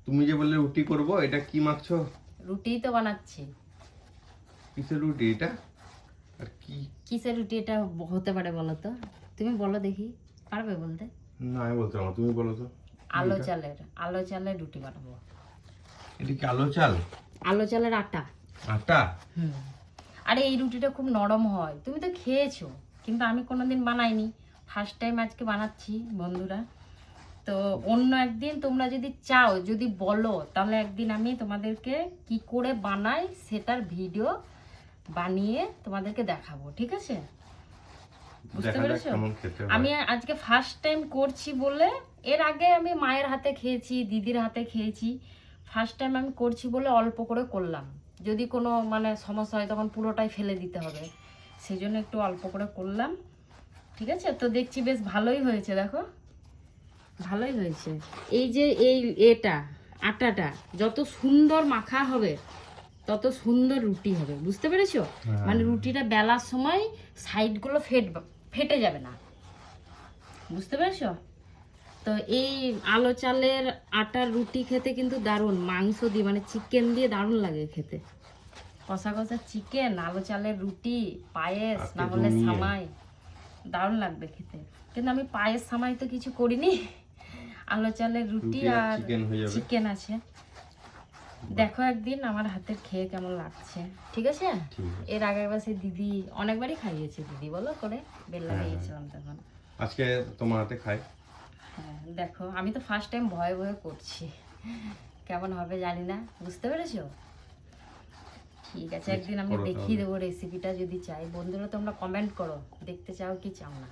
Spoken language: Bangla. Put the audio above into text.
তুমি যে বললে রুটি করব, এটা কি মাখছো? রুটিই তো বানাচ্ছি। কিসের রুটি এটা? আর কি কিসের রুটি এটা হতে পারে বলো তো? তুমি বলো দেখি, পারবে বলতে? না আমি বলতে পারবো না, তুমি বলো তো। আলো চালের রুটি বানাবো। এটা কি আলো চাল? আলো চালের আটা। আটা? হুম। আরে এই রুটিটা খুব নরম হয়, তুমি তো খেয়েছো, কিন্তু আমি কোনোদিন বানাইনি, ফার্স্ট টাইম আজকে বানাচ্ছি বন্ধুরা। তো অন্য একদিন তোমরা যদি চাও, যদি বলো, তাহলে একদিন আমি তোমাদেরকে কি করে বানাই সেটার ভিডিও বানিয়ে তোমাদেরকে দেখাবো, ঠিক আছে? বুঝতে দেখা যাক পেরেছো? কেমন খেতে হয়। আমি আজকে ফার্স্ট টাইম করছি বলে, এর আগে আমি মায়ের হাতে খেয়েছি, দিদির হাতে খেয়েছি, ফার্স্ট টাইম আমি করছি বলে অল্প করে করলাম। যদি কোনো মানে সমস্যা হয় তখন পুরোটাই ফেলে দিতে হবে, সেই জন্য একটু অল্প করে করলাম, ঠিক আছে? তো দেখছি বেশ ভালোই হয়েছে, দেখো ভালোই হয়েছে। এই যে এটা আটাটা যত সুন্দর মাখা হবে তত সুন্দর রুটি হবে, বুঝতে পেরেছো? মানে রুটিটা বেলার সময় সাইডগুলো ফেটে যাবে না, বুঝতে পেরেছো? তো এই আলো চালের আটার রুটি খেতে কিন্তু দারুণ, মাংস দিয়ে মানে চিকেন দিয়ে দারুণ লাগে খেতে। কষা কষা চিকেন, আলো চালের রুটি, পায়েস, না হলে সামাই, দারুণ লাগবে খেতে। কিন্তু আমি পায়েস সামাই তো কিছু করিনি, আলো চালের রুটি আর চিকেন আছে। দেখো একদিন আমার হাতের খেয়ে কেমন লাগছে, ঠিক আছে? এর আগের বার দিদি অনেকবারই খাইয়েছে, দিদি বলো করে বেল্লা গিয়েছিলাম তখন। আজকে তোমার হাতে খাই। হ্যাঁ দেখো, আমি তো ফার্স্ট টাইম ভয়ে ভয়ে করছি, কেমন হবে জানি না, বুঝতে পেরেছো? ঠিক আছে, একদিন আমি দেখিয়ে দেবো রেসিপিটা, যদি চাই। বন্ধুরা তোমরা কমেন্ট করো, দেখতে চাও কি চাও না।